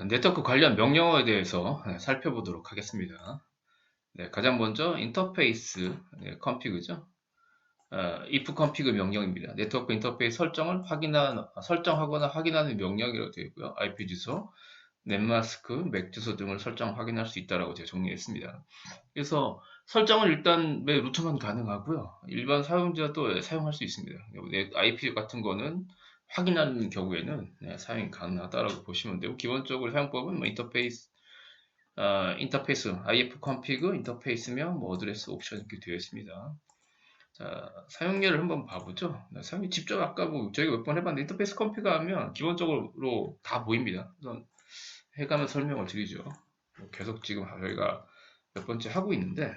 네트워크 관련 명령어에 대해서 살펴보도록 하겠습니다. 네, 가장 먼저 인터페이스 config죠. if config 명령입니다. 네트워크 인터페이스 설정을 설정하거나 확인하는 명령이라고 되어 있고요. IP 주소, 넷마스크, 맥 주소 등을 확인할 수 있다라고 제가 정리했습니다. 그래서 설정은 일단 매 루터만 가능하고요. 일반 사용자도 사용할 수 있습니다. IP 같은 거는 확인하는 경우에는 사용이 가능하다라고 보시면 되고, 기본적으로 사용법은 뭐 인터페이스, if config 인터페이스명 뭐 어드레스 옵션 이렇게 되어 있습니다. 자, 사용료를 한번 봐보죠. 사용료 직접 아까 뭐 저희가 몇 번 해봤는데 인터페이스 config 하면 기본적으로 다 보입니다. 우선 해가면 설명을 드리죠. 계속 지금 저희가 몇 번째 하고 있는데,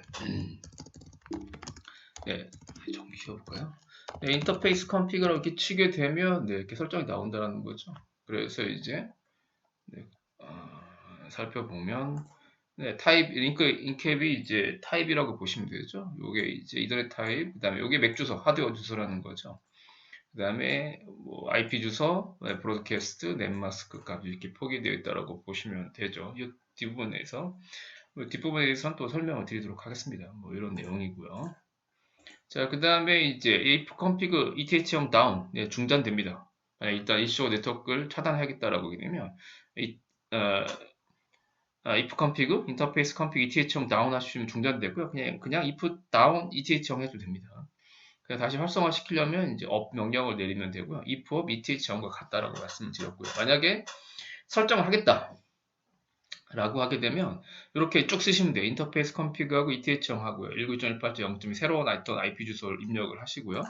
네, 정리 지워볼까요? 네, 인터페이스 컨피그를 이렇게 치게 되면 이렇게 설정이 나온다는 거죠. 그래서 이제 네, 살펴보면 타입 링크 인캡이 이제 타입이라고 보시면 되죠. 요게 이제 이더넷 타입, 그다음에 요게 맥 주소, 하드웨어 주소라는 거죠. 그다음에 뭐 IP 주소, 브로드캐스트, 넷마스크 값이 이렇게 포기되어 있다라고 보시면 되죠. 이 뒷부분에 대해서는 또 설명을 드리도록 하겠습니다. 뭐 이런 내용이고요. 자, 그 다음에 이제 if config ETH형 다운 중단됩니다. 일단 일시적으로 네트워크를 차단하겠다라고 하게 되면 어, if config 인터페이스 config ETH형 다운 하시면 중단되고요. 그냥 if down ETH형 해도 됩니다. 그냥 다시 활성화 시키려면 이제 up 명령을 내리면 되고요. if up ETH형과 같다라고 말씀을 드렸고요. 만약에 설정을 하겠다 라고 하게 되면 이렇게 쭉 쓰시면 돼요. 인터페이스 컨피그하고 ETH형 하고요. 192.168.0.2 새로운 어떤 IP 주소를 입력을 하시고요.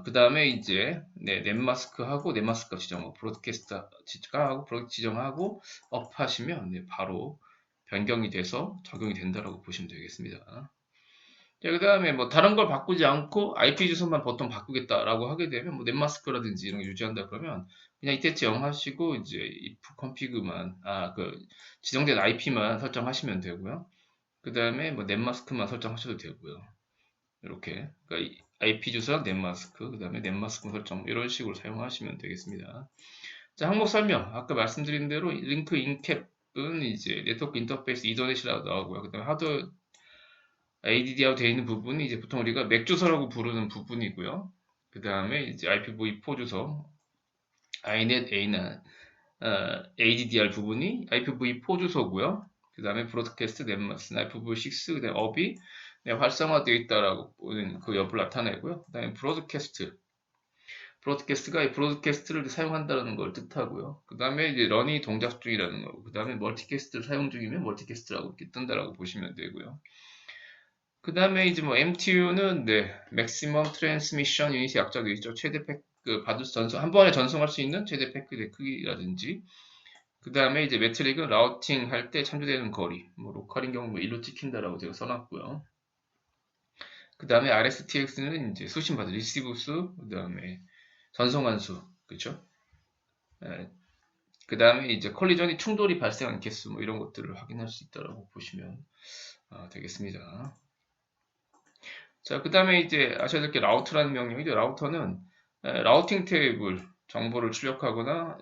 그 다음에 이제 넷마스크하고 넷마스크 값 지정하고 브로드캐스트하고 브로드 지정하고 업 하시면 바로 변경이 돼서 적용이 된다라고 보시면 되겠습니다. 그 다음에 뭐 다른 걸 바꾸지 않고 IP 주소만 보통 바꾸겠다라고 하게 되면 뭐 넷마스크라든지 이런 거 유지한다 그러면 그냥 ETH 0 하시고 이제 if config만 그 지정된 IP만 설정하시면 되고요. 그 다음에 뭐 넷마스크만 설정하셔도 되고요. 이렇게 그러니까 IP 주소랑 넷마스크, 그 다음에 넷마스크 설정 이런 식으로 사용하시면 되겠습니다. 자, 항목 설명 아까 말씀드린 대로 링크 인캡은 이제 네트워크 인터페이스 이더넷이라고 나오고요. 그 다음에 하드 ADD하고 되어 있는 부분이 이제 보통 우리가 맥 주소라고 부르는 부분이고요. 그 다음에 이제 IPv4 주소, inet, anet, ADDR 부분이 IPv4 주소고요. 그 다음에 브로드캐스트, 넷마스, IPv6, 그 다음에 업이 활성화되어 있다라고 보는 그 여부를 나타내고요. 그 다음에 브로드캐스트가 이 브로드캐스트를 사용한다는 걸 뜻하고요. 그 다음에 이제 런이 동작 중이라는 거고, 그 다음에 멀티캐스트를 사용 중이면 멀티캐스트라고 이렇게 뜬다라고 보시면 되고요. 그 다음에 이제 뭐 MTU는 Maximum Transmission Unit이 약자되어 있죠. 최대 그 한 번에 전송할 수 있는 최대 패킷의 크기라든지. 그 다음에 이제 매트릭은 라우팅 할 때 참조되는 거리, 뭐 로컬인 경우 뭐 1로 찍힌다라고 제가 써놨고요. 그 다음에 RSTX는 이제 수신받은 리시브 수, 그 다음에 전송한 수, 그쵸? 그 다음에 이제 컬리전이 충돌이 발생한 개수, 뭐 이런 것들을 확인할 수 있다라고 보시면 되겠습니다. 자, 그 다음에 이제 아셔야 될 게 라우터라는 명령이죠. 라우터는 라우팅 테이블 정보를 출력하거나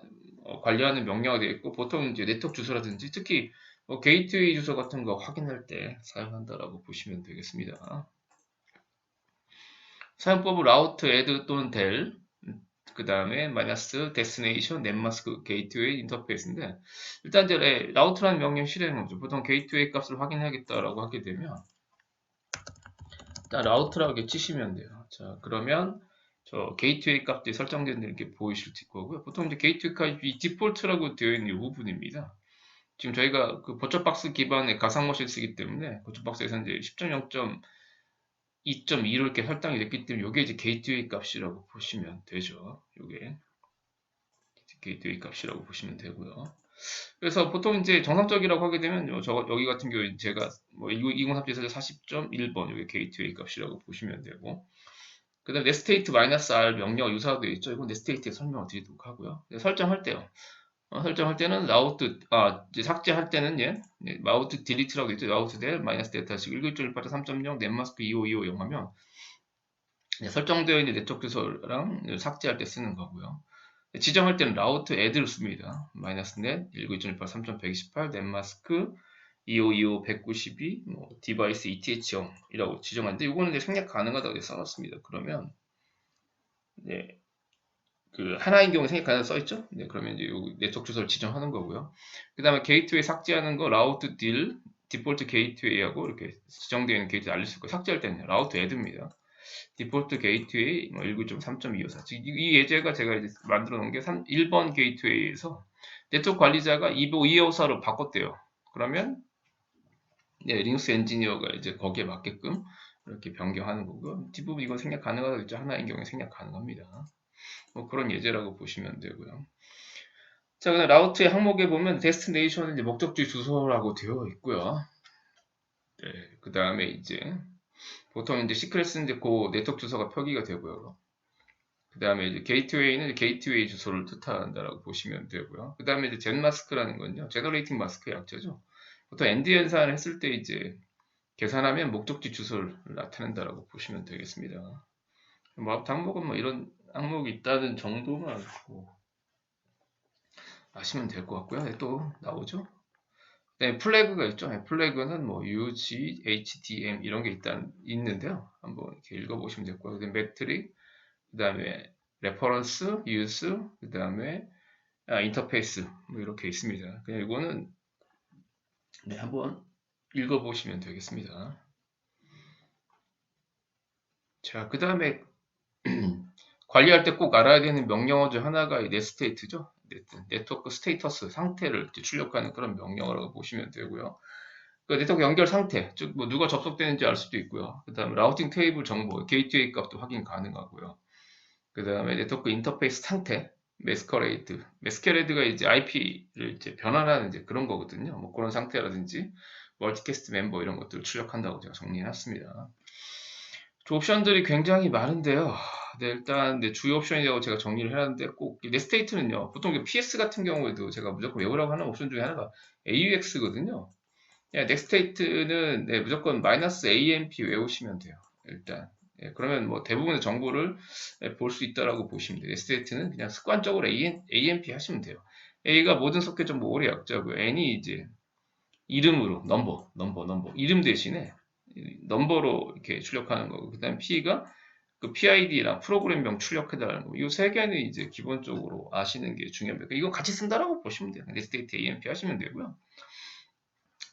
관리하는 명령이 되어 있고, 보통 이제 네트워크 주소라든지 특히 게이트웨이 주소 같은 거 확인할 때 사용한다라고 보시면 되겠습니다. 사용법은 라우트, 애드 또는 델, 그 다음에 마이너스 데스티네이션, 넷마스크, 게이트웨이 인터페이스인데, 일단 이제 라우트라는 명령 실행은 뭐죠? 보통 게이트웨이 값을 확인하겠다라고 하게 되면 일단 라우트라고 이렇게 치시면 돼요. 자, 그러면 저 게이트웨이 값들이 설정된 이렇게 보이실 거고요. 보통 이제 게이트웨이 값이 디폴트라고 되어 있는 이 부분입니다. 지금 저희가 그 버처박스 기반의 가상머신을 쓰기 때문에 버처박스에서 이제 10.0.2.2로 이렇게 설정이 됐기 때문에 이게 이제 게이트웨이 값이라고 보시면 되죠. 이게 게이트웨이 값이라고 보시면 되고요. 그래서 보통 이제 정상적이라고 하게 되면 여기 같은 경우에 제가 뭐 2037에서 40.1번 이게 게이트웨이 값이라고 보시면 되고, 그 다음에 netstate-r 명령 유사되어 있죠. 이건 netstate 설명을 드리도록 하고요. 설정할 때요. 설정할 때는 라우트 이제 삭제할 때는 마우트 딜리트라고 있죠. 라우트 델 마이너스 데이터식 19.1.3.0 넷마스크 25250 하면 설정되어 있는 네트워크 주소랑 삭제할 때 쓰는 거고요. 지정할 때는 라우트 add를 씁니다. 마이너스 넷 19.168 3.128 넷마스크 2525 192 뭐 디바이스 ETH0이라고 지정하는데 이거는 이제 생략 가능하다고 써놨습니다. 그러면 네, 그 하나인 경우에 생략 가능하다고 써있죠? 네, 그러면 이제 요 네트워크 주소를 지정하는 거고요. 그 다음에 게이트웨이 삭제하는 거 라우트 딜 디폴트 게이트웨이하고 이렇게 지정되어 있는 게이트를 알릴 수 있고 삭제할 때는 라우트 add입니다. 디폴트 게이트웨이 19.3.254 이 예제가 제가 이제 만들어 놓은 게 1번 게이트웨이에서 네트워크 관리자가 254로 바꿨대요. 그러면 네, 리눅스 엔지니어가 이제 거기에 맞게끔 이렇게 변경하는 거고요. 뒷부분 이건 생략 가능하다고 했죠. 하나인 경우에 생략 가능합니다. 뭐 그런 예제라고 보시면 되고요. 자, 그다음 라우트의 항목에 보면 데스티네이션은 이제 목적지 주소라고 되어 있고요. 네, 그 다음에 이제 보통 이제 시크릿은 이제 그 네트워크 주소가 표기가 되고요. 그 다음에 이제 게이트웨이는 게이트웨이 주소를 뜻한다라고 보시면 되고요. 그 다음에 이제 젠마스크라는 건요, 제너레이팅 마스크의 약자죠. 보통 엔드 연산을 했을 때 이제 계산하면 목적지 주소를 나타낸다라고 보시면 되겠습니다. 뭐 항목은 뭐 이런 항목이 있다는 정도만 뭐 아시면 될 것 같고요. 네, 또 나오죠. 네, 플래그가 있죠. 네, 플래그는 뭐 UG, HDM 이런 게 있는데요. 한번 이렇게 읽어보시면 될 거고요. 매트릭, 그 다음에 레퍼런스, 유스, 그 다음에 인터페이스 뭐 이렇게 있습니다. 그냥 이거는 네, 한번 읽어보시면 되겠습니다. 자, 그 다음에 관리할 때 꼭 알아야 되는 명령어 중 하나가 이 넷스테이트죠. 네트워크 스테이터스 상태를 출력하는 그런 명령어라고 보시면 되고요. 그 네트워크 연결 상태, 즉 뭐 누가 접속되는지 알 수도 있고요. 그 다음에 라우팅 테이블 정보, 게이트웨이 값도 확인 가능하고요. 그 다음에 네트워크 인터페이스 상태, 메스케레이드가 이제 IP를 이제 변환하는 이제 그런 거거든요. 뭐 그런 상태라든지 멀티캐스트 멤버 이런 것들을 출력한다고 제가 정리해놨습니다. 옵션들이 굉장히 많은데요. 네, 일단 네, 주요 옵션이라고 제가 정리를 해놨는데 꼭 넷스테이트는요. 보통 PS 같은 경우에도 제가 무조건 외우라고 하는 옵션 중에 하나가 AUX거든요. 넷스테이트는 네, 무조건 마이너스 AMP 외우시면 돼요. 일단 네, 그러면 뭐 대부분의 정보를 볼 수 있다라고 보시면 돼요. 넷스테이트는 그냥 습관적으로 AMP 하시면 돼요. A가 모든 소켓 정보 오래 약자고요. N이 이제 이름으로 넘버 이름 대신에 넘버로 이렇게 출력하는 거고 그 다음에 P가 그 PID랑 프로그램명 출력해달라는 거. 이 세 개는 이제 기본적으로 아시는 게 중요합니다. 이거 같이 쓴다라고 보시면 돼요. 넷스테이트 AMP 하시면 되고요.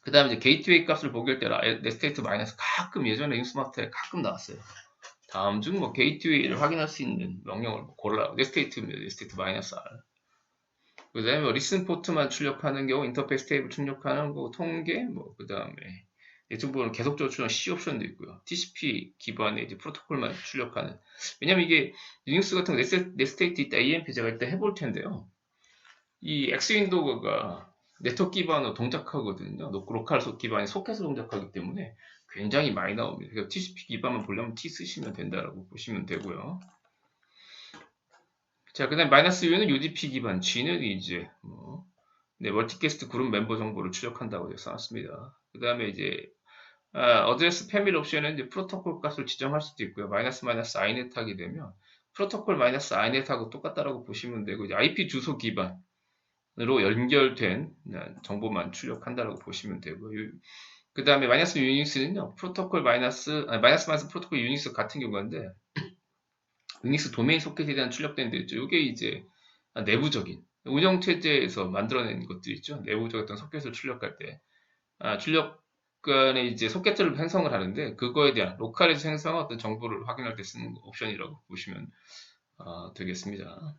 그 다음에 이제 게이트웨이 값을 보길 때 넷스테이트 마이너스 가끔 예전에 인스마트에 가끔 나왔어요. 다음 중 뭐 게이트웨이를 확인할 수 있는 명령을 골라. 넷스테이트입니다. 넷스테이트 마이너스 R. 그 다음에 뭐 리슨 포트만 출력하는 경우 인터페이스 테이블 출력하는 거 통계 뭐 그 다음에 네트워크는 계속적으로 출력 C 옵션도 있고요. TCP 기반의 이제 프로토콜만 출력하는. 왜냐면 이게 리눅스 같은 거 넷스테이트 있다 AMP 제가 일단 해볼 텐데요. 이 X 윈도우가 네트워크 기반으로 동작하거든요. 로컬 기반의 소켓으로 동작하기 때문에 굉장히 많이 나옵니다. 그래서 TCP 기반만 보려면 T 쓰시면 된다라고 보시면 되고요. 자, 그 다음에 마이너스 U는 UDP 기반, G는 이제 뭐 네, 멀티캐스트 그룹 멤버 정보를 출력한다고 써놨습니다. 그 다음에 이제 어드레스 패밀 옵션은 이제 프로토콜 값을 지정할 수도 있고요. 마이너스 inet 하게 되면 프로토콜 마이너스 inet하고 똑같다라고 보시면 되고 이제 IP 주소 기반으로 연결된 정보만 출력한다라고 보시면 되고요. 그 다음에 마이너스 유닉스는요. 마이너스 프로토콜 유닉스 같은 경우인데 유닉스 도메인 소켓에 대한 출력된 데 있죠. 이게 이제 내부적인 운영체제에서 만들어낸 것들 있죠. 내부적 어떤 소켓을 출력할 때 출력간에 이제 소켓을 생성을 하는데 그거에 대한 로컬에서 생성한 어떤 정보를 확인할 때 쓰는 옵션이라고 보시면 되겠습니다.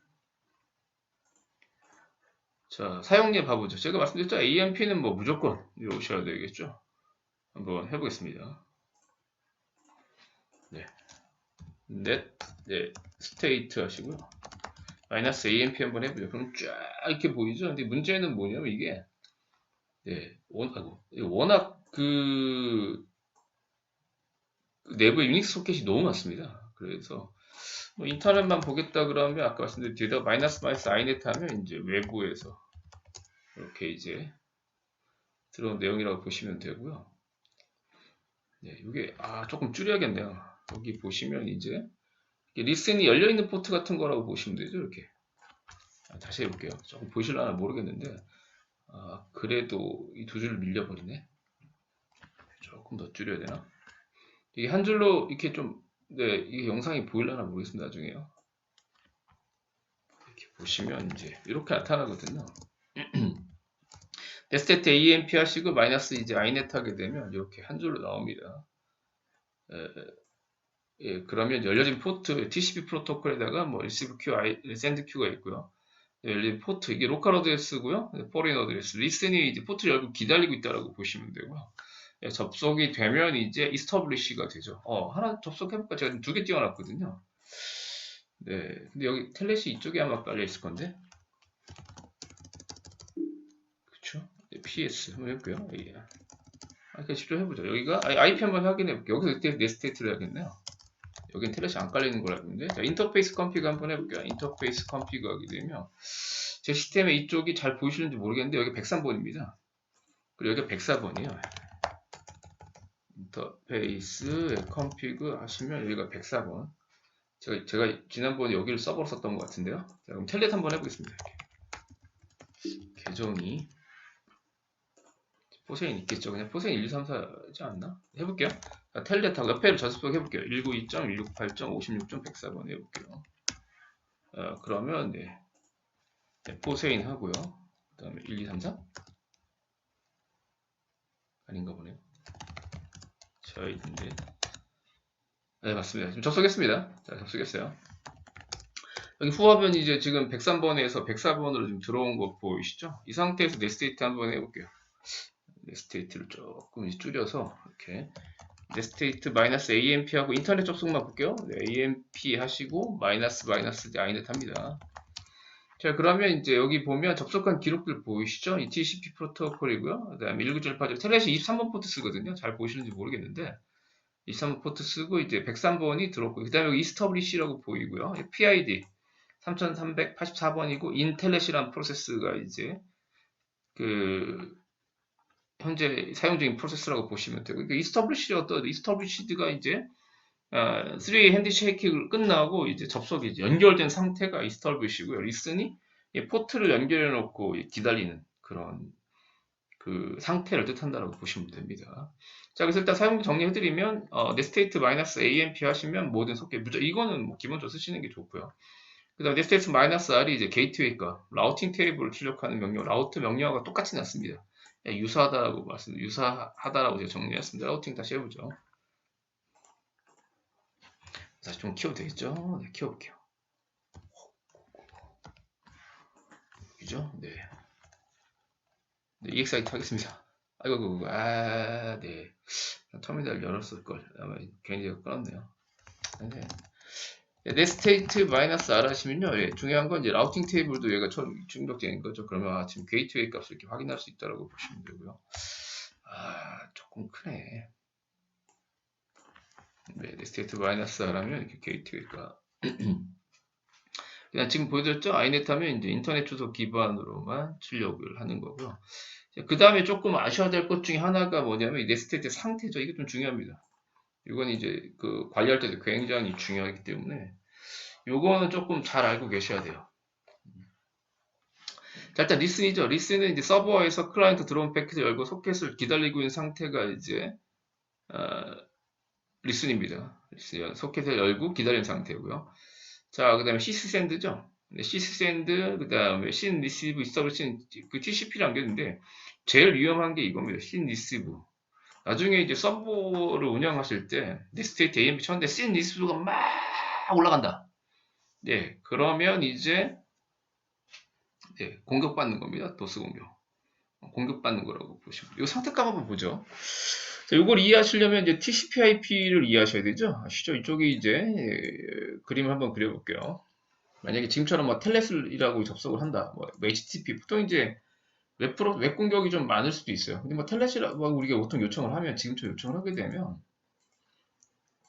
자, 사용例 봐보죠. 제가 말씀드렸죠. AMP는 뭐 무조건 외우셔야 되겠죠. 한번 해보겠습니다. 네. 스테이트 하시고요. 마이너스 AMP 한번 해보죠. 그럼 쫙 이렇게 보이죠? 근데 문제는 뭐냐면 이게 네, 워낙 그 내부에 유닉스 소켓이 너무 많습니다. 그래서 뭐 인터넷만 보겠다 그러면 아까 말씀드린 뒤에다 마이너스 inet 하면 이제 외부에서 이렇게 이제 들어온 내용이라고 보시면 되고요. 네, 이게 조금 줄여야겠네요. 여기 보시면 이제 리슨이 열려있는 포트 같은 거라고 보시면 되죠. 이렇게 다시 해볼게요. 조금 보이실라나 모르겠는데, 그래도 이 두 줄을 밀려버리네. 조금 더 줄여야 되나? 이게 한 줄로 이렇게 좀, 네, 이게 영상이 보일라나 모르겠습니다. 나중에요. 이렇게 보시면 이제 이렇게 나타나거든요. 데스테트 AMP 하시고 마이너스 이제 inet 하게 되면 이렇게 한 줄로 나옵니다. 예, 그러면 열려진 포트 TCP 프로토콜에다가 뭐 receive queue, send queue가 있고요. 열린 포트 이게 로컬 어드레스고요. 포린 어드레스 리슨이 이제 포트를 열고 기다리고 있다라고 보시면 되고요. 예, 접속이 되면 이제 이스터블리시가 되죠. 하나 접속해볼까? 제가 지금 두 개 띄워놨거든요. 네, 근데 여기 텔넷이 이쪽에 아마 깔려 있을 건데, 그쵸? 네, PS 한번 해볼게요. 예. 그냥 직접 해보죠. 여기가 IP 한번 확인해볼게요. 여기서 내 스테이트를 해야겠네요. 여긴 텔넷이 안 깔리는 거라 했는데, 자, 인터페이스 컴피그 한번 해볼게요. 인터페이스 컴피그 하게 되면 제 시스템에 이쪽이 잘 보이시는지 모르겠는데 여기 103번입니다. 그리고 여기가 104번이에요. 인터페이스 컴피그 하시면 여기가 104번. 제가 지난번에 여기를 서버로 썼던 것 같은데요. 자, 그럼 텔넷 한번 해보겠습니다. 계정이 포세인 있겠죠. 그냥 포세인 1, 2, 3, 4지 않나? 해볼게요. 자, 텔넷하고 옆에를 접속 해볼게요. 192.168.56.104번 해볼게요. 그러면 네, 포세인 하고요. 그 다음에 1, 2, 3, 4 아닌가 보네요. 저희인데 네, 맞습니다. 지금 접속했습니다. 자, 접속했어요. 여기 후화면이 이제 지금 103번에서 104번으로 지금 들어온 거 보이시죠? 이 상태에서 넷스테이트 한번 해볼게요. 넷스테이트를 조금 줄여서 이렇게 넷스테이트 마이너스 AMP 하고 인터넷 접속만 볼게요. 네, AMP 하시고 마이너스 inet 합니다. 자, 그러면 이제 여기 보면 접속한 기록들 보이시죠? 이 TCP 프로토콜이고요. 그 다음에 1978 텔넷이 23번 포트 쓰거든요. 잘 보이시는지 모르겠는데 23번 포트 쓰고 이제 103번이 들어오고 그 다음에 여기 이스터블리시라고 보이고요. PID 3384번이고 인텔넷이라는 프로세스가 이제 그 현재 사용 중인 프로세스라고 보시면 되고 그러니까 이스터블리시드가 이제 3 핸드쉐이크가 끝나고 이제 접속이 이제 연결된 상태가 이스터블리시고요. 리슨이 포트를 연결해 놓고 기다리는 그런 그 상태를 뜻한다고 보시면 됩니다. 자, 그래서 일단 사용자 정리해드리면 넷스테이트 마이너스 AMP 하시면 모든 속개 이거는 뭐 기본적으로 쓰시는 게 좋고요. 그 다음에 넷스테이트 마이너스 R이 이제 게이트웨이가 라우팅 테이블을 출력하는 명령, 라우트 명령어가 똑같이 났습니다. 유사하다라고 유사하다라고 제가 정리했습니다. 라우팅 다시 해보죠. 다시 좀 키워도 되겠죠? 네, 키워볼게요. 그죠? 네. 네, EXIT 하겠습니다. 아이고, 네. 터미널 열었을걸. 아마 괜히 끊었네요. 네. 넷스테이트 마이너스 R 하시면요. 예, 중요한 건 이제 라우팅 테이블도 얘가 충족되는 거죠. 그러면 지금 게이트웨이 값을 이렇게 확인할 수 있다고 보시면 되고요. 조금 크네. 네, 넷스테이트 마이너스 R 하면 이렇게 게이트웨이 값. 그냥 지금 보여드렸죠? inet 하면 이제 인터넷 주소 기반으로만 출력을 하는 거고요. 그 다음에 조금 아셔야 될 것 중에 하나가 뭐냐면 이 넷스테이트 상태죠. 이게 좀 중요합니다. 이건 이제 그 관리할 때도 굉장히 중요하기 때문에 요거는 조금 잘 알고 계셔야 돼요. 자, 일단 리슨이죠. 리슨은 이제 서버에서 클라이언트 들어온 패킷을 열고 소켓을 기다리고 있는 상태가 이제 리슨입니다. 리슨, 소켓을 열고 기다리는 상태고요. 자, 그 다음에 시스샌드죠. 시스샌드, 그 다음에 신 리시브, 이스터블리시 그 TCP라는 게 있는데 제일 위험한 게 이겁니다. 신 리시브. 나중에 이제 서버를 운영하실 때 넷스테이트 AMP 쳤는데 신 리시브가 막 올라간다. 네, 그러면 이제 네, 공격받는 겁니다. 도스 공격받는 거라고 보시면. 이 상태값 한번 보죠. 자, 이걸 이해하시려면 이제 TCP/IP를 이해하셔야 되죠. 아시죠? 이쪽에 이제 그림을 한번 그려볼게요. 만약에 지금처럼 뭐 텔넷이라고 접속을 한다. 뭐 HTTP 보통 이제 웹 공격이 좀 많을 수도 있어요. 근데 뭐 텔넷이라고 우리가 보통 요청을 하면 지금처럼 요청을 하게 되면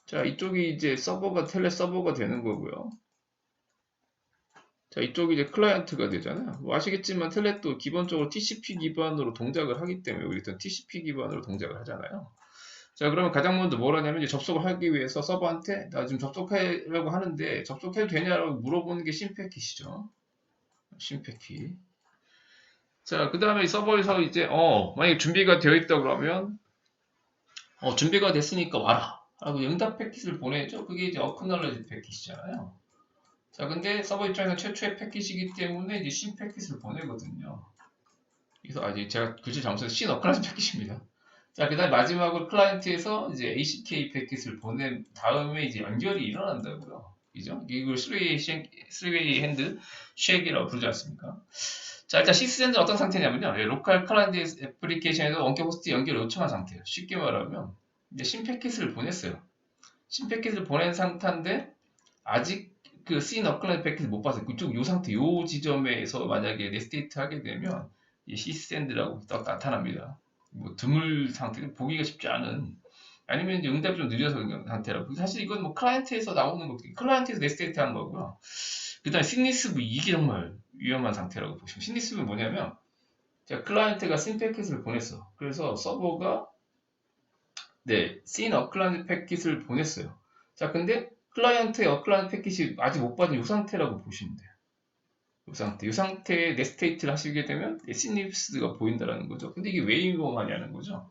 자, 이쪽이 이제 텔넷 서버가 되는 거고요. 자, 이쪽이 이제 클라이언트가 되잖아요. 뭐 아시겠지만 텔넷도 기본적으로 TCP 기반으로 동작을 하기 때문에 우리도 TCP 기반으로 동작을 하잖아요. 자, 그러면 가장 먼저 뭘 하냐면 이제 접속을 하기 위해서 서버한테 나 지금 접속하려고 하는데 접속해도 되냐라고 물어보는 게 신패킷이죠. 심패키. 자, 그 다음에 서버에서 이제, 만약에 준비가 되어 있다 그러면, 준비가 됐으니까 와라. 라고 응답 패킷을 보내죠. 그게 이제 어크널러지 패킷이잖아요. 자, 근데 서버 입장에서 최초의 패킷이기 때문에 이제 신 패킷을 보내거든요. 그래서, 이제 제가 글씨 잘못해서 신 어크널러지 패킷입니다. 자, 그 다음에 마지막으로 클라이언트에서 이제 ACK 패킷을 보낸 다음에 이제 연결이 일어난다고요. 그죠? 이걸 3way 핸드 쉐이크라고 부르지 않습니까? 자, 일단 시스템은 어떤 상태냐면요. 로컬 클라이언트 애플리케이션에서 원격 호스트 연결 요청한 상태예요. 쉽게 말하면 이제 신 패킷을 보냈어요. 신 패킷을 보낸 상태인데 아직 그 C 너클라이언트 패킷을 못 봤어요. 그쪽 요 상태, 요 지점에서 만약에 네스테이트 하게 되면 이 시스템이라고 딱 나타납니다. 뭐 드물 상태, 보기가 쉽지 않은, 아니면 이제 응답이 좀 늦어서 그런 상태라고. 사실 이건 뭐 클라이언트에서 나오는 거, 클라이언트에서 네스테이트 한 거고요. 그 다음에 시니스브, 이게 정말 위험한 상태라고 보시면, 시니스브는 뭐냐면 제가 클라이언트가 신 패킷을 보냈어. 그래서 서버가 신 어클라이언트 패킷을 보냈어요. 자, 근데 클라이언트의 어클라이언트 패킷이 아직 못 받은 이 상태라고 보시면 돼요. 이 상태에 네스테이트를 하시게 되면 시니스가 보인다라는 거죠. 근데 이게 왜 위험하냐는 거죠.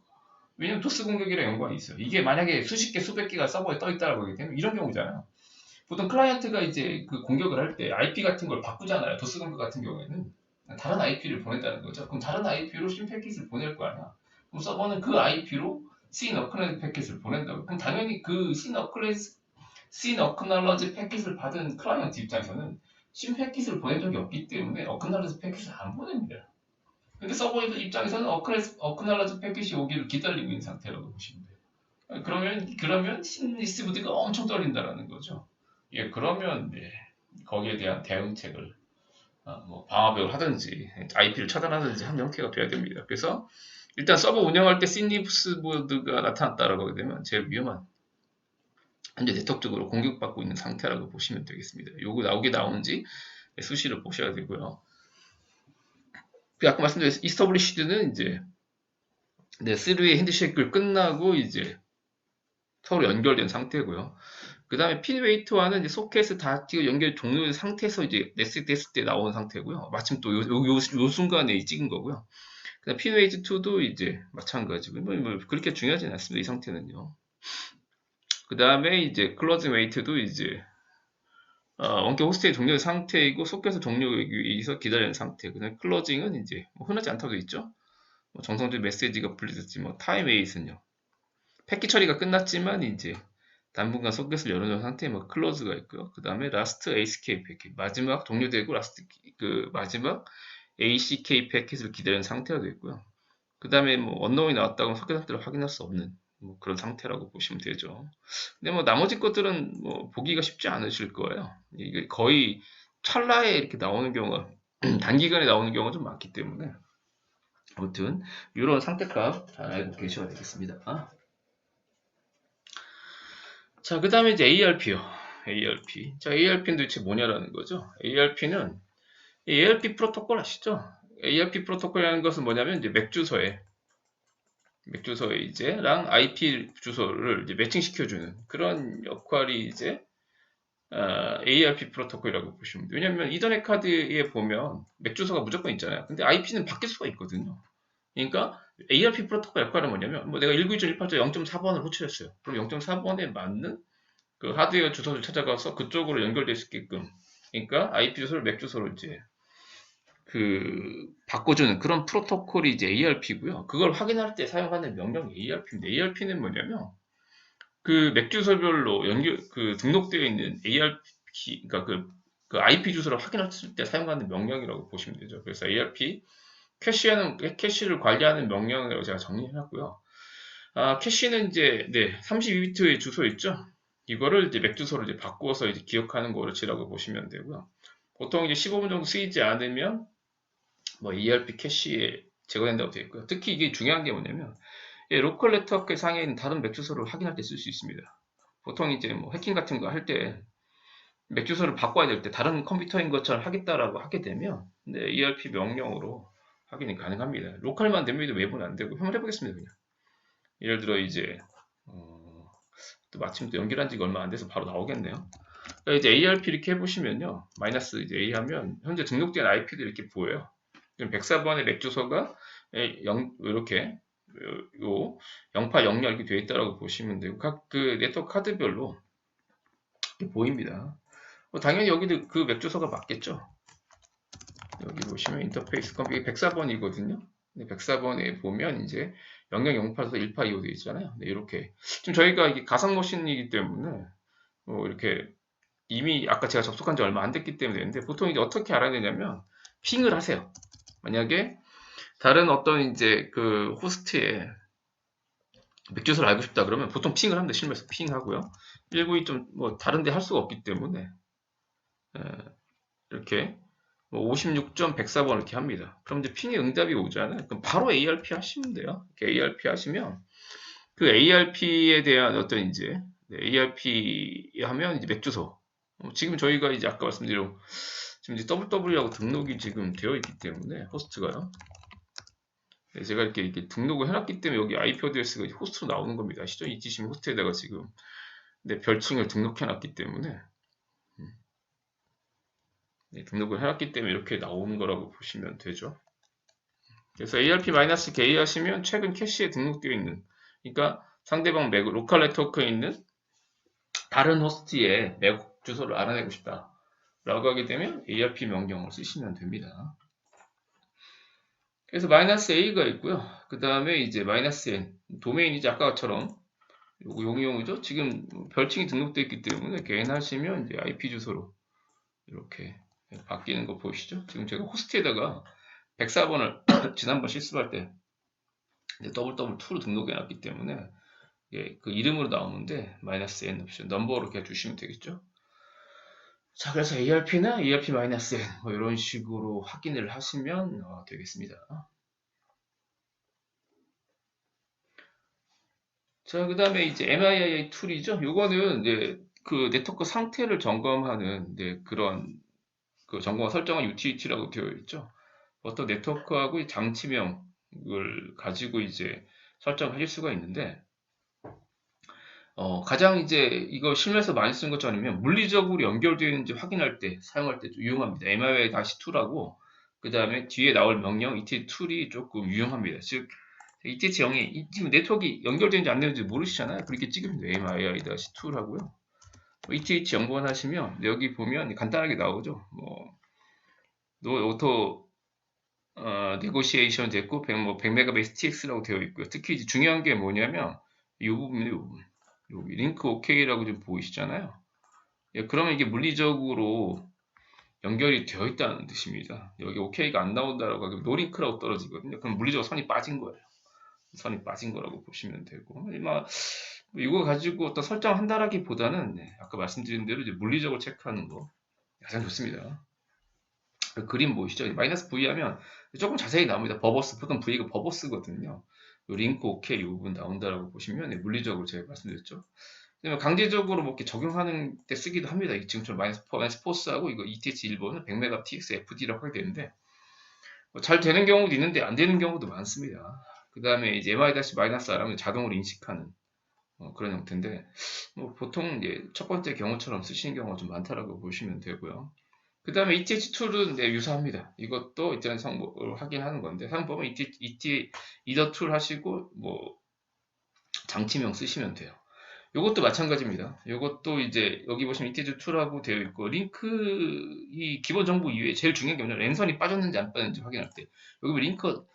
왜냐면 도스 공격이랑 연관이 있어요. 이게 만약에 수십 개, 수백 개가 서버에 떠 있다라고 하게 되면 이런 경우잖아요. 보통 클라이언트가 이제 그 공격을 할 때 IP 같은 걸 바꾸잖아요. 도스 공격 같은 경우에는 다른 IP를 보낸다는 거죠. 그럼 다른 IP로 신 패킷을 보낼 거 아니야. 그럼 서버는 그 IP로 씬 어크널러지 패킷을 보낸다고. 그럼 당연히 그 씬 어크널러지 패킷을 받은 클라이언트 입장에서는 신 패킷을 보낸 적이 없기 때문에 어크널러지 패킷을 안 보냅니다. 근데 서버 입장에서는 어크널러지 패킷이 오기를 기다리고 있는 상태라고 보시면 돼요. 그러면 시니스브드가 엄청 떨린다라는 거죠. 예, 그러면 거기에 대한 대응책을 뭐 방화벽을 하든지 IP를 차단하든지 한 형태가 돼야 됩니다. 그래서 일단 서버 운영할 때 시니스브드가 나타났다라고 하게 되면 제일 위험한, 현재 네트워크적으로 공격받고 있는 상태라고 보시면 되겠습니다. 요거 나오는지 수시를 보셔야 되고요. 아까 말씀드린 이스터블리시드는 이제 3웨이 핸드쉐이크를 끝나고 이제 서로 연결된 상태고요. 그 다음에 핀웨이트와는 이제 소켓을 다 연결 종료된 상태에서 이제 네스트 됐을 때 나오는 상태고요. 마침 또 요 순간에 찍은 거고요. 그 다음 핀웨이트 2도 이제 마찬가지고, 뭐 그렇게 중요하진 않습니다. 이 상태는요. 그 다음에 이제 클로징 웨이트도 이제 원격 호스트의 종료된 상태이고 소켓을 종료하기 위해서 기다리는 상태. 그 다음에 클로징은 이제 뭐 흔하지 않다고 되어 있죠. 뭐 정성적인 메시지가 분리됐지, 뭐 타임 웨이트는요. 패킷 처리가 끝났지만 이제 당분간 소켓을 열어놓은 상태에 뭐 클로즈가 있고요. 그 다음에 라스트 ACK 패킷, 마지막 종료되고 마지막 ACK 패킷을 기다리는 상태가 되고요. 그 다음에 뭐 언노운이 나왔다고 소켓 상태를 확인할 수 없는 뭐 그런 상태라고 보시면 되죠. 근데 뭐 나머지 것들은 뭐 보기가 쉽지 않으실 거예요. 이게 거의 찰나에 이렇게 나오는 경우가 단기간에 나오는 경우가 좀 많기 때문에 아무튼 이런 상태값 잘 알고 계셔야 되겠습니다. 자, 그 다음에 이제 ARP요. ARP. 자, ARP는 도대체 뭐냐라는 거죠. ARP는 ARP 프로토콜 아시죠? ARP 프로토콜이라는 것은 뭐냐면 이제 맥 주소에 이제랑 IP 주소를 이제 매칭시켜주는 그런 역할이 이제 ARP 프로토콜이라고 보시면 돼요. 왜냐면 이더넷 카드에 보면 맥 주소가 무조건 있잖아요. 근데 IP는 바뀔 수가 있거든요. 그러니까 ARP 프로토콜 역할은 뭐냐면 뭐 내가 192.168.0.4번을 호출했어요. 그럼 0.4번에 맞는 그 하드웨어 주소를 찾아가서 그쪽으로 연결될 수 있게끔, 그러니까 IP 주소를 맥 주소로 이제 그 바꿔주는 그런 프로토콜이 이제 ARP고요. 그걸 확인할 때 사용하는 명령이 ARP인데, ARP는 뭐냐면 그 맥 주소별로 등록되어 있는 ARP, 그러니까 그 IP 주소를 확인했을 때 사용하는 명령이라고 보시면 되죠. 그래서 ARP 캐시를 관리하는 명령이라고 제가 정리해놨고요. 캐시는 이제 32비트의 주소 있죠. 이거를 이제 맥 주소로 이제 바꾸어서 이제 기억하는 거로치라고 보시면 되고요. 보통 이제 15분 정도 쓰이지 않으면 뭐 ERP 캐시에 제거된다고 되어 있고요. 특히 이게 중요한 게 뭐냐면 로컬 네트워크 상에 있는 다른 맥 주소를 확인할 때 쓸 수 있습니다. 보통 이제 뭐 해킹 같은 거 할 때 맥 주소를 바꿔야 될 때 다른 컴퓨터인 것처럼 하겠다라고 하게 되면 ERP 명령으로 확인이 가능합니다. 로컬만 됩니다. 외부는 안 되고. 한번 해보겠습니다. 그냥 예를 들어 이제 또 마침 또 연결한 지가 얼마 안 돼서 바로 나오겠네요. 그러니까 이제 ARP 이렇게 해보시면요. 마이너스 이제 A 하면 현재 등록된 IP도 이렇게 보여요. 104번의 맥 주소가 이렇게 요 0800 이렇게 되어 있다고 보시면 되고 각 그 네트워크 카드별로 이렇게 보입니다. 당연히 여기도 그 맥 주소가 맞겠죠. 여기 보시면 인터페이스 컴퓨터 104번이거든요. 104번에 보면 이제 0008에서 1825 되어 있잖아요. 네, 이렇게 지금 저희가 이게 가상 머신이기 때문에 이렇게 이미 아까 제가 접속한 지 얼마 안 됐기 때문에 되는데 보통 이제 어떻게 알아야 되냐면 핑을 하세요. 만약에 다른 어떤 이제 그 호스트에 맥 주소를 알고 싶다 그러면 보통 핑을 합니다. 실무에서 핑하고요. 192 좀 뭐 다른 데 할 수가 없기 때문에 이렇게 56.104번 이렇게 합니다. 그럼 이제 핑의 응답이 오잖아요. 그럼 바로 ARP 하시면 돼요. 이렇게 ARP 하시면 그 ARP에 대한 어떤 이제 ARP 하면 이제 맥 주소. 지금 저희가 이제 아까 말씀드린 지금 이제 WW하고 등록이 지금 되어 있기 때문에 호스트가요. 네, 제가 이렇게 등록을 해놨기 때문에 여기 IP 어드레스가 호스트로 나오는 겁니다. 아시죠? 이 지심 호스트에다가 지금 별칭을 등록해놨기 때문에 등록을 해놨기 때문에 이렇게 나오는 거라고 보시면 되죠. 그래서 ARP-K 하시면 최근 캐시에 등록되어 있는, 그러니까 상대방 맥 로컬 네트워크에 있는 다른 호스트의 맥 주소를 알아내고 싶다 라고 하게 되면 ARP 명령을 쓰시면 됩니다. 그래서 -A가 있고요. 그 다음에 이제 -N 도메인이지 아까처럼 요거 용이용이죠. 지금 별칭이 등록되어 있기 때문에 개인 하시면 이제 IP 주소로 이렇게 바뀌는 거 보이시죠? 지금 제가 호스트에다가 104번을 지난번 실습할 때 WW2로 등록해 놨기 때문에 그 이름으로 나오는데 -N 옵션 넘버로 그냥 주시면 되겠죠. 자, 그래서 ARP나 ARP-N 뭐 이런 식으로 확인을 하시면 되겠습니다. 자, 그 다음에 이제 MII 툴이죠. 요거는 이제 그 네트워크 상태를 점검하는 그런 그 점검 설정한 utility라고 되어 있죠. 어떤 네트워크하고 장치명을 가지고 이제 설정하실 수가 있는데 가장 이제 이거 실무에서 많이 쓰는 것처럼 아니면 물리적으로 연결되어 있는지 확인할 때 사용할 때 좀 유용합니다. MII-2라고 그 다음에 뒤에 나올 명령 ET2이 조금 유용합니다. 즉 ETH0이 지금 네트워크가 연결되는지 안 되는지 모르시잖아요. 그렇게 찍으면 돼요. MII-2라고요. ETH0번 하시면 여기 보면 간단하게 나오죠. 오토 네고시에이션 됐고 100MB TX라고 되어 있고요. 특히 이제 중요한 게 뭐냐면 이 부분이 여기 링크 OK라고 좀 보이시잖아요. 예, 그러면 이게 물리적으로 연결이 되어 있다는 뜻입니다. 여기 OK가 안 나온다라고 하면 노링크라고 떨어지거든요. 그럼 물리적으로 선이 빠진 거예요. 선이 빠진 거라고 보시면 되고 이거 가지고 어떤 설정한다라기보다는 아까 말씀드린 대로 이제 물리적으로 체크하는 거 가장 좋습니다. 그림 보이시죠? -V 하면 조금 자세히 나옵니다. 버버스, 보통 V가 버버스거든요. 링크 OK 이 부분 나온다라고 보시면 물리적으로 제가 말씀드렸죠. 강제적으로 뭐 이렇게 적용하는 때 쓰기도 합니다. 지금처럼 -포스하고 이거 ETH1번은 100MB TX FD라고 하게 되는데 잘 되는 경우도 있는데 안 되는 경우도 많습니다. 그 다음에 이제 MI-R하면 자동으로 인식하는 그런 형태인데 보통 이제 첫 번째 경우처럼 쓰시는 경우가 좀 많다라고 보시면 되고요. 그 다음에 ETH2는 유사합니다. 이것도 일단 성법을 확인하는 건데 상법은 ETH 툴 하시고 장치명 쓰시면 돼요. 이것도 마찬가지입니다. 이것도 이제 여기 보시면 ETH2라고 되어 있고 링크 이 기본 정보 이외에 제일 중요한 게 뭐냐면 랜선이 빠졌는지 안 빠졌는지 확인할 때 여기 링크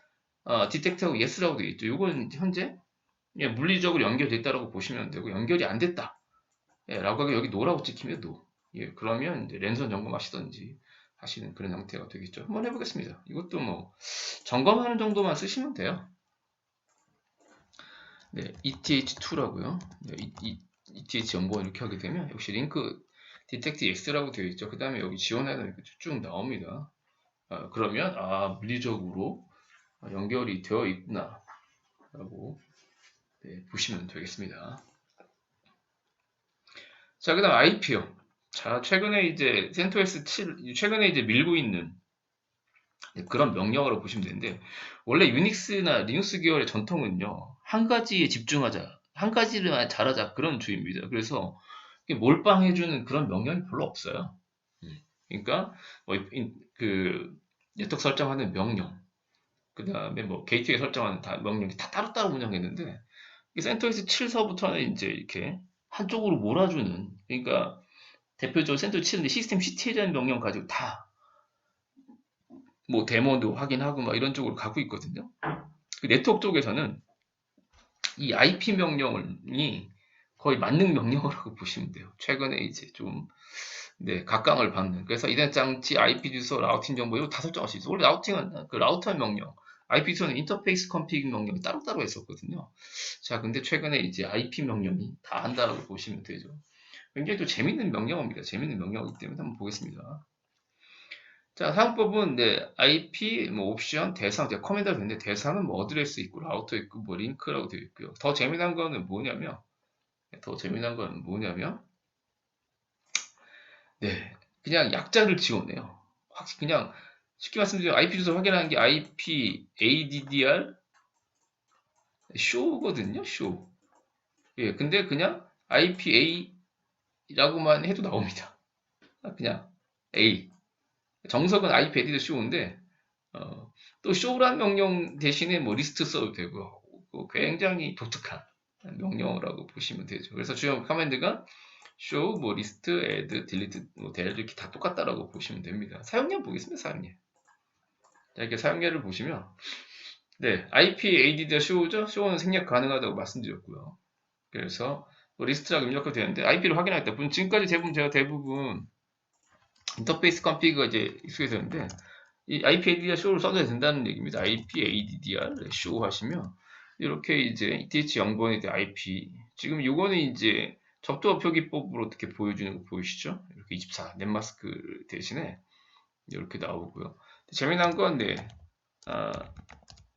디텍트하고 yes라고 되어 있죠. 이건 현재 물리적으로 연결됐다라고 보시면 되고 연결이 안 됐다 라고 하면 여기 노라고 찍히면 노. 그러면 이제 랜선 점검하시던지 하시는 그런 형태가 되겠죠. 한번 해보겠습니다. 이것도 점검하는 정도만 쓰시면 돼요. 네, ETH2라고요. 네, ETH0번 이렇게 하게 되면 역시 링크 디텍트 X라고 되어 있죠. 그 다음에 여기 지원하는 쭉 나옵니다. 그러면 물리적으로 연결이 되어 있구나 라고 보시면 되겠습니다. 자, 그 다음 IP요. 자, 최근에 이제 CentOS 7, 최근에 이제 밀고 있는 그런 명령어로 보시면 되는데, 원래 유닉스나 리눅스 계열의 전통은요, 한 가지에 집중하자, 한 가지를 잘하자, 그런 주의입니다. 그래서 몰빵해주는 그런 명령이 별로 없어요. 그러니까 뭐 그 네트워크 설정하는 명령, 그 다음에 뭐 게이트웨이 설정하는 명령이 다 따로따로 운영했는데 센토스 7서부터는 이제 이렇게 한쪽으로 몰아주는, 그러니까 대표적으로 센토스 7은 시스템 CTL이라는 명령 가지고 다 뭐 데모도 확인하고 막 이런 쪽으로 가고 있거든요. 그 네트워크 쪽에서는 이 IP 명령이 거의 만능 명령어라고 보시면 돼요. 최근에 이제 좀 각광을 받는. 그래서 이전 장치 IP 주소 라우팅 정보 이거 다 설정할 수 있어요. 원래 라우팅은 그 라우터 명령, IP 주소는 인터페이스 컴피그 명령이 따로따로 했었거든요. 자, 근데 최근에 이제 IP 명령이 다 한다라고 보시면 되죠. 굉장히 또 재밌는 명령어입니다. 재밌는 명령어이기 때문에 한번 보겠습니다. 자, 사용법은 IP, 뭐 옵션, 대상, 제가 커맨드가 되는데 대상은 뭐 어드레스 있고 라우터 있고 뭐 링크라고 되어 있고요. 더 재미난 거는 뭐냐면 그냥 약자를 지원해요. 그냥 쉽게 말씀드리면 IP 주소 확인하는 게 IP ADDR show거든요. show. 예, 근데 그냥 IPA라고만 해도 나옵니다. 그냥 A. 정석은 IP ADDR show인데 또 show란 명령 대신에 뭐 리스트 써도 되고 굉장히 독특한 명령어라고 보시면 되죠. 그래서 주요 커맨드가 show, 뭐 list, add, delete, 뭐 del 이렇게 다 똑같다라고 보시면 됩니다. 사용량 보겠습니다. 사용량. 자, 이렇게 사용량을 보시면 IP add show죠. show는 생략 가능하다고 말씀드렸고요. 그래서 뭐 리스트라고 입력해도 되는데 IP로 확인할 때 지금까지 제가 대부분 인터페이스 컴피그가 이제 익숙해졌는데 이 IP addr show를 써도 된다는 얘기입니다. IP addr show 하시면 이렇게 이제 ETH 0번에 IP 지금 요거는 이제 접두어 표기법으로 어떻게 보여주는 거 보이시죠? 이렇게 24 넷마스크 대신에 이렇게 나오고요. 재미난 건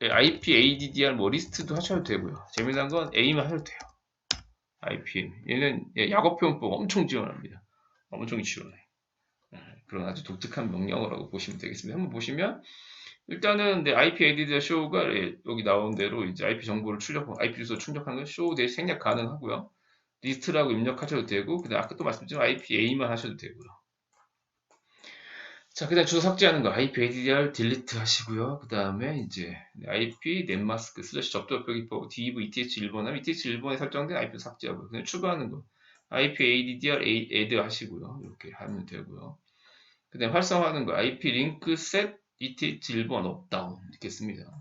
IP addr 뭐 리스트도 하셔도 되고요. 재미난 건 A만 해도 돼요. IPM 얘는 약어 표현법 엄청 지원합니다. 엄청 지원해. 그런 아주 독특한 명령어라고 보시면 되겠습니다. 한번 보시면 일단은 IP addr show가 여기 나온 대로 이제 IP 정보를 IP 주소 출력하는 건 show 대신 생략 가능하고요. 리스트라고 입력하셔도 되고, 그다음 아까 또 말씀드린 IPA만 하셔도 되고요. 자, 그다음 주소 삭제하는 거 IP addr delete 하시고요. 그다음에 이제 IP 넷마스크 슬래시 접두어 표기법 div ETH 1번 하면 ETH 1번에 설정된 IP를 삭제하고요. 그냥 추가하는 거 IP addr add 하시고요. 이렇게 하면 되고요. 그 다음에 활성화하는 거 IP 링크 set ETH 1번 업다운 이렇게 씁니다.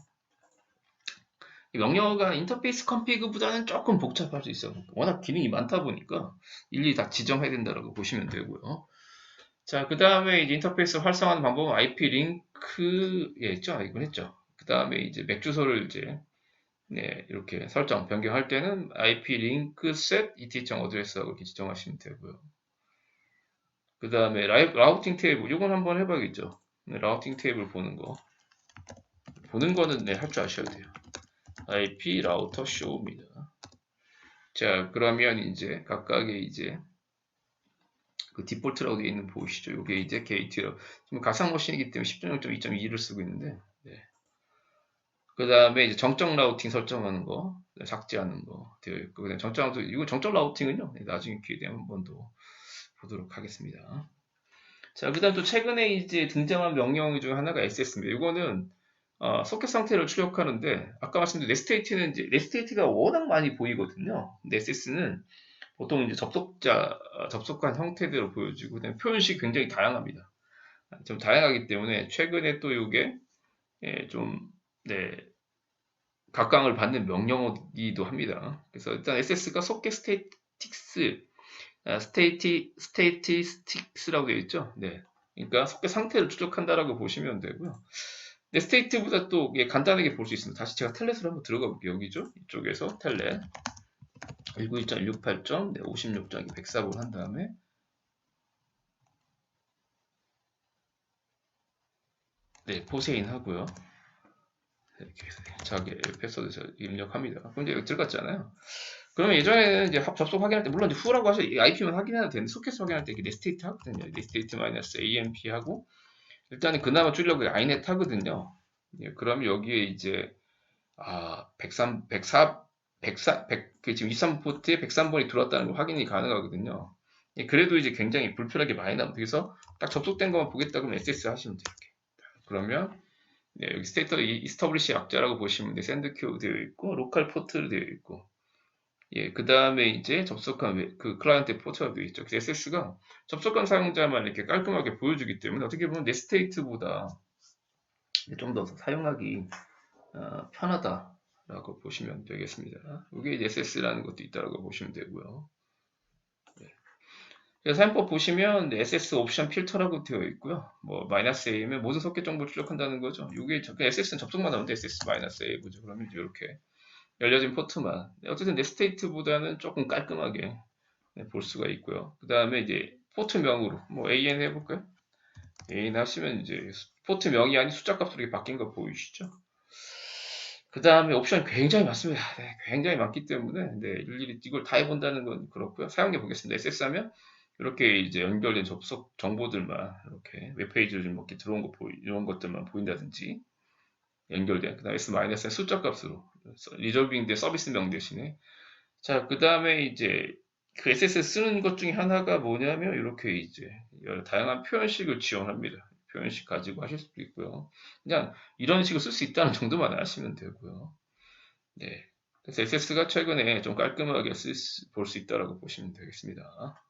명령어가 인터페이스 컴피그보다는 조금 복잡할 수 있어요. 워낙 기능이 많다 보니까 일일이 다 지정해야 된다고 보시면 되고요. 자, 그 다음에 이제 인터페이스 활성화하는 방법은 IP 링크 있죠? 이건 했죠. 그 다음에 이제 맥 주소를 이제 이렇게 설정 변경할 때는 IP 링크 set ETH 어드레스하고 이렇게 지정하시면 되고요. 그 다음에 라우팅 테이블 이건 한번 해봐야겠죠. 라우팅 테이블 보는 거는 할 줄 아셔야 돼요. IP 라우터 show입니다. 자, 그러면 이제 각각의 이제 그 디폴트라고 되어 있는 보이시죠? 이게 이제 게이트로 지금 가상 머신이기 때문에 10.0.2.2를 쓰고 있는데 그 다음에 이제 정적 라우팅 설정하는 거, 삭제하는 거 되어 있고, 그다음에 이거 정적 라우팅은요, 나중에 기회 되면 한 번 더 보도록 하겠습니다. 자, 그 다음 또 최근에 이제 등장한 명령 중 하나가 SS입니다. 이거는 소켓 상태를 출력하는데 아까 말씀드린 넷스테이트는 이제 넷스테이트가 워낙 많이 보이거든요. 근데 SS는 보통 이제 접속한 형태대로 보여지고 그다음에 표현식이 굉장히 다양합니다. 좀 다양하기 때문에 최근에 또 이게 좀 각광을 받는 명령어이기도 합니다. 그래서 일단 SS가 소켓 스테이티스틱스라고 되어 있죠. 그러니까 소켓 상태를 추적한다라고 보시면 되고요. 스테이트보다 또 간단하게 볼 수 있습니다. 다시 제가 텔넷으로 한번 들어가 볼게요. 여기죠. 이쪽에서 텔넷 192.168점 56.2 104번 한 다음에 포세인 하고요. 이렇게 자기 패스워드 입력합니다. 그럼 이제 여기 들어갔잖아요. 그러면 예전에는 이제 접속 확인할 때 물론 이제 후라고 하셔 IP만 확인해도 되는데 소켓 확인할 때 이렇게 넷스테이트 하거든요. 넷스테이트 마이너스 AMP 하고 일단은 그나마 출력을 inet 하거든요. 그럼 여기에 이제 103, 104, 104, 100, 지금 23포트에 103번이 들어왔다는 걸 확인이 가능하거든요. 예, 그래도 이제 굉장히 불편하게 많이 나옵니다. 그래서 딱 접속된 것만 보겠다 그러면 SS 하시면 돼요. 이렇게. 그러면 네, 여기 스테이터 이스터블리시 약자라고 보시면 돼. 샌드큐 되어 있고 로컬 포트 되어 있고 예, 그 다음에 이제 접속한 그 클라이언트 포트가 되어 있죠. SS가 접속한 사용자만 이렇게 깔끔하게 보여주기 때문에 어떻게 보면 내 스테이트보다 좀 더 사용하기 편하다라고 보시면 되겠습니다. 이게 이제 SS라는 것도 있다고 보시면 되고요. 네. 사용법 보시면 SS 옵션 필터라고 되어 있고요. 뭐 마이너스 A면 모든 소켓 정보를 출력한다는 거죠. 이게 SS는 접속만 하면 돼. SS 마이너스 A 보죠. 그러면 이제 이렇게 열려진 포트만. 어쨌든 내 스테이트보다는 조금 깔끔하게 볼 수가 있고요. 그 다음에 이제 포트명으로 뭐 AN 해볼까요? AN 하시면 이제 포트명이 아닌 숫자 값으로 이렇게 바뀐 거 보이시죠? 그 다음에 옵션이 굉장히 많습니다. 네, 굉장히 많기 때문에 네, 일일이 이걸 다 해본다는 건 그렇고요. 사용해 보겠습니다. SS 하면 이렇게 이제 연결된 접속 정보들만 이렇게 웹페이지로 좀 이렇게 들어온 거 이런 것들만 보인다든지 연결된 그 다음에 S-의 숫자 값으로 리졸빙 된 서비스명 대신에 자, 그 다음에 이제 그 SS 쓰는 것 중에 하나가 뭐냐면 이렇게 이제 여러 다양한 표현식을 지원합니다. 표현식 가지고 하실 수도 있고요. 그냥 이런 식으로 쓸 수 있다는 정도만 아시면 되고요. 네. 그래서 SS가 최근에 좀 깔끔하게 볼 수 있다라고 보시면 되겠습니다.